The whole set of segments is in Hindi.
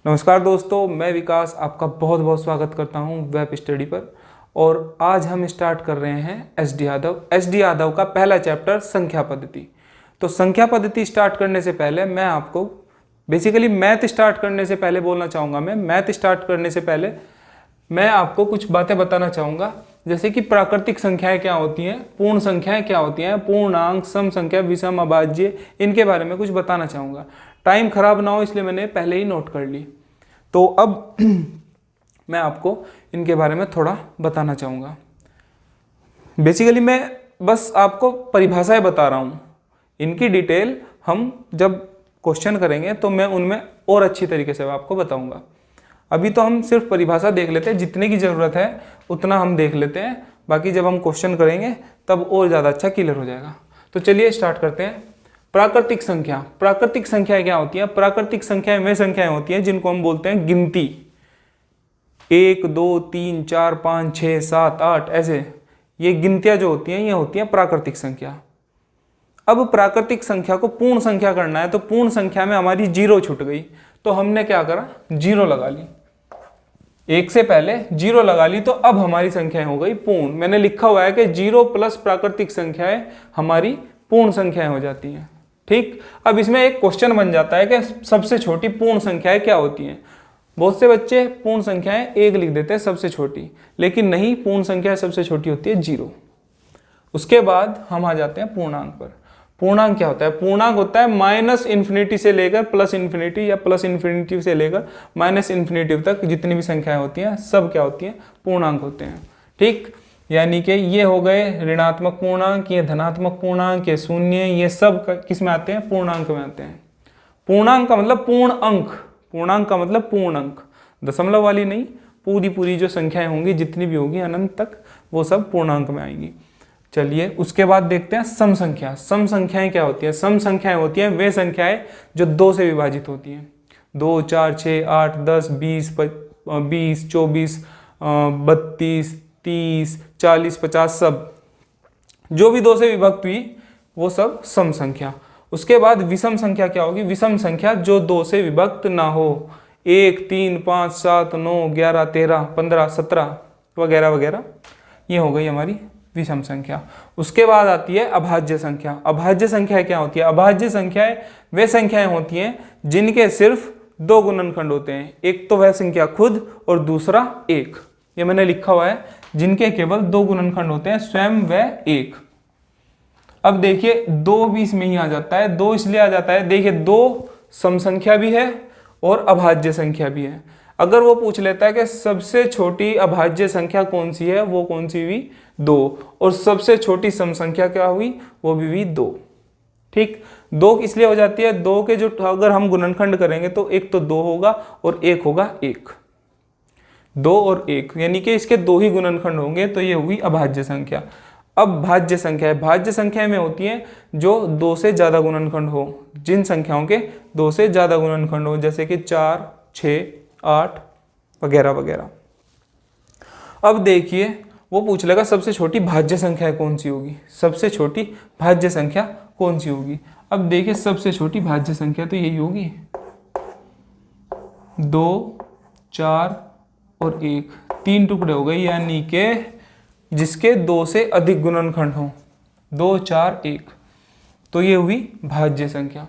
नमस्कार दोस्तों, मैं विकास आपका बहुत बहुत स्वागत करता हूं वेब स्टडी पर। और आज हम स्टार्ट कर रहे हैं एस डी यादव का पहला चैप्टर संख्या पद्धति। तो संख्या पद्धति स्टार्ट करने से पहले मैं आपको बेसिकली मैथ स्टार्ट करने से पहले बोलना चाहूँगा मैथ स्टार्ट करने से पहले मैं आपको कुछ बातें बताना चाहूँगा, जैसे कि प्राकृतिक संख्याएं क्या होती हैं, पूर्ण संख्याएं क्या होती हैं, पूर्णांक, सम संख्या, विषम, अभाज्य, इनके बारे में कुछ बताना चाहूँगा। टाइम खराब ना हो इसलिए मैंने पहले ही नोट कर ली। तो अब मैं आपको इनके बारे में थोड़ा बताना चाहूँगा। बेसिकली मैं बस आपको परिभाषाएं बता रहा हूँ, इनकी डिटेल हम जब क्वेश्चन करेंगे तो मैं उनमें और अच्छी तरीके से आपको बताऊँगा। अभी तो हम सिर्फ परिभाषा देख लेते हैं, जितने की ज़रूरत है उतना हम देख लेते हैं, बाकी जब हम क्वेश्चन करेंगे तब और ज़्यादा अच्छा क्लियर हो जाएगा। तो चलिए स्टार्ट करते हैं। प्राकृतिक संख्या क्या होती है? प्राकृतिक संख्याएं वे संख्याएं होती हैं जिनको हम बोलते हैं गिनती। 1 2 3 4 5 6 7 8 ऐसे ये गिनतियां जो होती हैं ये होती हैं प्राकृतिक संख्या। अब प्राकृतिक संख्या को पूर्ण संख्या करना है, तो पूर्ण संख्या में हमारी जीरो छूट गई, तो हमने क्या करा, जीरो लगा ली। एक से पहले जीरो लगा ली, तो अब हमारी संख्याएं हो गई पूर्ण। मैंने लिखा हुआ है कि जीरो प्लस प्राकृतिक संख्याएं हमारी पूर्ण संख्याएं हो जाती हैं। ठीक, अब इसमें एक क्वेश्चन बन जाता है कि सबसे छोटी पूर्ण संख्याएं क्या होती हैं। बहुत से बच्चे पूर्ण संख्याएं एक लिख देते हैं सबसे छोटी, लेकिन नहीं, पूर्ण संख्या सबसे छोटी होती है जीरो। उसके बाद हम आ जाते हैं पूर्णांक पर। पूर्णांक क्या होता है? पूर्णांक होता है माइनस इन्फिनिटी से लेकर प्लस इन्फिनिटी या प्लस इन्फिनिटी से लेकर माइनस इन्फिनिटी तक जितनी भी संख्याएं होती हैं सब क्या होती हैं? पूर्णांक होते हैं। ठीक, यानी कि ये हो गए ऋणात्मक पूर्णांक, ये धनात्मक पूर्णांक, ये शून्य, ये सब किस में आते हैं? पूर्णांक में आते हैं। पूर्णांक का मतलब पूर्ण अंक, पूर्णांक का मतलब पूर्ण अंक, दशमलव वाली नहीं, पूरी जो संख्याएं होंगी जितनी भी होगी अनंत तक वो सब पूर्णांक में आएंगी। चलिए उसके बाद देखते हैं सम संख्या। सम संख्याएं क्या होती है? सम संख्याएं होती हैं वे संख्याएं जो 2 से विभाजित होती हैं। 2 4 6 8 10 20 20 24 32 30 40 50 सब जो भी 2 से विभक्त हुई वो सब सम संख्या। उसके बाद विषम संख्या क्या होगी? विषम संख्या जो 2 से विभक्त ना हो। 1 3 5 7 9 11 13 15 17 वगैरह वगैरह, ये हो गई हमारी विषम संख्या। उसके बाद आती है अभाज्य संख्या। अभाज्य संख्या क्या होती है? अभाज्य संख्याएं वे संख्याएं होती हैं जिनके सिर्फ 2 गुणनखंड होते हैं। एक तो वह संख्या खुद और दूसरा एक, ये मैंने लिखा हुआ है, जिनके केवल 2 गुणनखंड होते हैं, स्वयं व एक। अब देखिए 2 भी इसमें ही आ जाता है। 2 इसलिए आ जाता है, देखिए 2 सम संख्या भी है और अभाज्य संख्या भी है। अगर वो पूछ लेता है कि सबसे छोटी अभाज्य संख्या कौन सी है, वो कौन सी हुई? 2। और सबसे छोटी सम संख्या क्या हुई? वो भी हुई 2। ठीक, 2 इसलिए हो जाती है, 2 के जो अगर हम गुणनखंड करेंगे तो एक तो 2 होगा और एक होगा 1। 2 और 1 यानी कि इसके 2 ही गुणनखंड होंगे, तो ये हुई अभाज्य संख्या। अब भाज्य संख्या, भाज्य संख्या में होती है जो 2 से ज्यादा गुणनखंड हो, जिन संख्याओं के 2 से ज्यादा गुणनखंड हो, जैसे कि 4 6 8 वगैरह वगैरह। अब देखिए वो पूछ लेगा सबसे छोटी भाज्य संख्या कौन सी होगी, सबसे छोटी भाज्य संख्या कौन सी होगी। अब देखिए सबसे छोटी भाज्य संख्या तो यही होगी, 2 4 और 1, 3 टुकड़े हो गए, यानी कि जिसके 2 से अधिक गुणनखंड हो, 2 4 1, तो ये हुई भाज्य संख्या।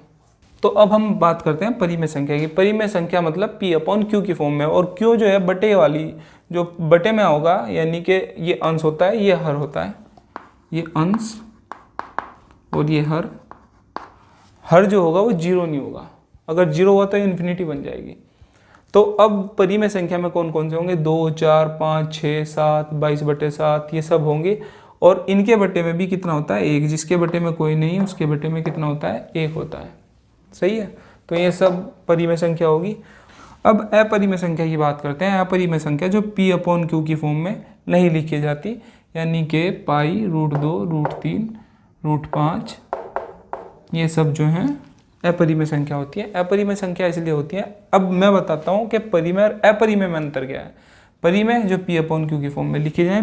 तो अब हम बात करते हैं परिमेय संख्या की। परिमेय संख्या मतलब P/Q की फॉर्म में, और Q जो है बटे वाली, जो बटे में होगा, यानी कि ये अंश होता है, ये हर होता है, ये अंश और ये हर। हर जो होगा वो जीरो नहीं होगा, अगर जीरो हुआ तो इन्फिनिटी बन जाएगी। तो अब परिमेय संख्या में कौन कौन से होंगे? 2 4 5 6 7 22/7 ये सब होंगे, और इनके बटे में भी कितना होता है? 1। जिसके बटे में कोई नहीं है उसके बटे में कितना होता है? 1 होता है। सही है, तो ये सब परिमेय संख्या होगी। अब अपरिमेय संख्या की बात करते हैं। अपरिमेय संख्या जो P/Q की फॉर्म में नहीं लिखी जाती, यानी कि पाई, √2, √3, √5, ये सब जो हैं अपरिमेय संख्या होती है। अपरिमेय संख्या इसलिए होती है, अब मैं बताता हूँ कि परिमेय और अपरिमेय में अंतर क्या है। परिमेय जो P/Q की फॉर्म में लिखी जाए,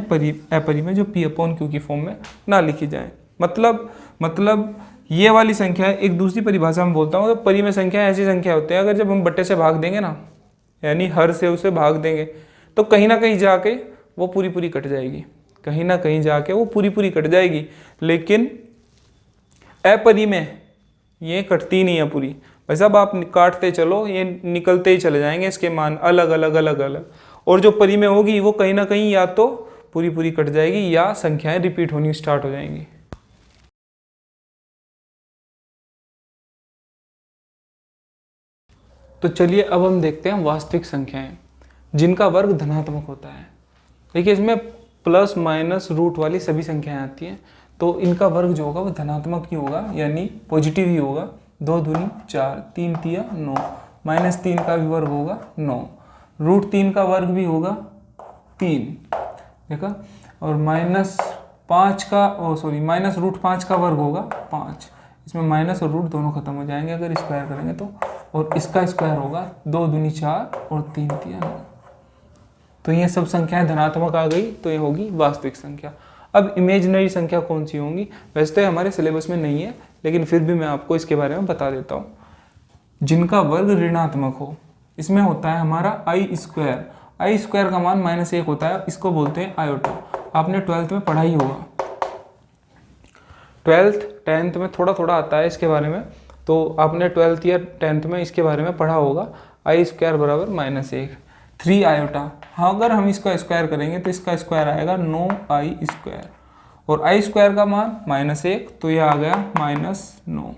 अपरिमेय जो P/Q की फॉर्म में ना लिखी जाए। मतलब ये वाली संख्या, एक दूसरी परिभाषा में बोलता हूँ, तो परिमेय संख्या ऐसी संख्या होती है अगर जब हम बट्टे से भाग देंगे ना, यानी हर से उसे भाग देंगे तो कहीं ना कहीं जाके वो पूरी पूरी कट जाएगी, कहीं ना कहीं जाके वो पूरी पूरी कट जाएगी। लेकिन अपरिमेय ये कटती नहीं है पूरी। भाई साहब आप काटते चलो, ये निकलते ही चले जाएंगे इसके मान अलग अलग अलग अलग। और जो परिमेय होगी वो कहीं ना कहीं या तो पूरी पूरी कट जाएगी या संख्याएं रिपीट होनी स्टार्ट हो जाएंगी। तो चलिए अब हम देखते हैं वास्तविक संख्याएं जिनका वर्ग धनात्मक होता है। देखिए इसमें प्लस माइनस रूट वाली सभी संख्याएं आती हैं, तो इनका वर्ग जो होगा वो धनात्मक ही होगा, यानी पॉजिटिव ही होगा। 2 दूनी 4, 3 तिया 9, -3 का भी वर्ग होगा 9, √3 का वर्ग भी होगा 3, देखा। और -5 का -√5 का वर्ग होगा 5। इसमें माइनस और रूट दोनों खत्म हो जाएंगे अगर स्क्वायर करेंगे तो। और इसका स्क्वायर होगा 2 दूनी 4 और 3 तिया 9। तो ये सब संख्याएं धनात्मक आ गई, तो ये होगी वास्तविक संख्या। अब इमेजिनरी संख्या कौन सी होंगी, वैसे तो हमारे सिलेबस में नहीं है, लेकिन फिर भी मैं आपको इसके बारे में बता देता हूँ। जिनका वर्ग ऋणात्मक हो, इसमें होता है हमारा i²। i² का मान -1 होता है, इसको बोलते हैं आयोटा। आपने 12th में पढ़ा ही होगा। 12th 10th में थोड़ा थोड़ा आता है इसके बारे में, तो आपने 12th या 10th में इसके बारे में पढ़ा होगा। i² बराबर -1, 3 आयोटा। हाँ, अगर हम इसका स्क्वायर करेंगे तो इसका स्क्वायर आएगा 9i², और i² का मान -1, तो ये आ गया -9।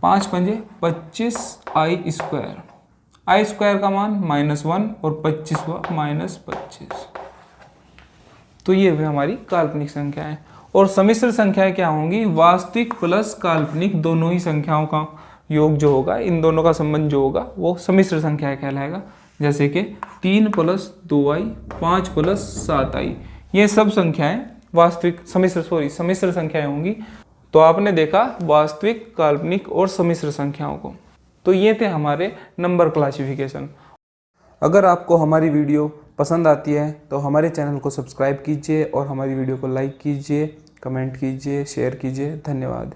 5 पंजे 25i², i² का मान -1 और 25 हुआ -25। तो ये भी हमारी काल्पनिक संख्या है। और सम्मिश्र संख्याएं क्या होंगी, वास्तविक प्लस काल्पनिक दोनों ही संख्याओं का योग जो होगा, इन दोनों का संबंध जो होगा वो सम्मिश्र संख्या कहलाएगा। जैसे कि 3 + 2i, 5 + 7i, ये सब संख्याएं वास्तविक सम्मिश्र संख्याएं होंगी। तो आपने देखा वास्तविक, काल्पनिक और सम्मिश्र संख्याओं को। तो ये थे हमारे नंबर क्लासिफिकेशन। अगर आपको हमारी वीडियो पसंद आती है तो हमारे चैनल को सब्सक्राइब कीजिए और हमारी वीडियो को लाइक कीजिए, कमेंट कीजिए, शेयर कीजिए। धन्यवाद।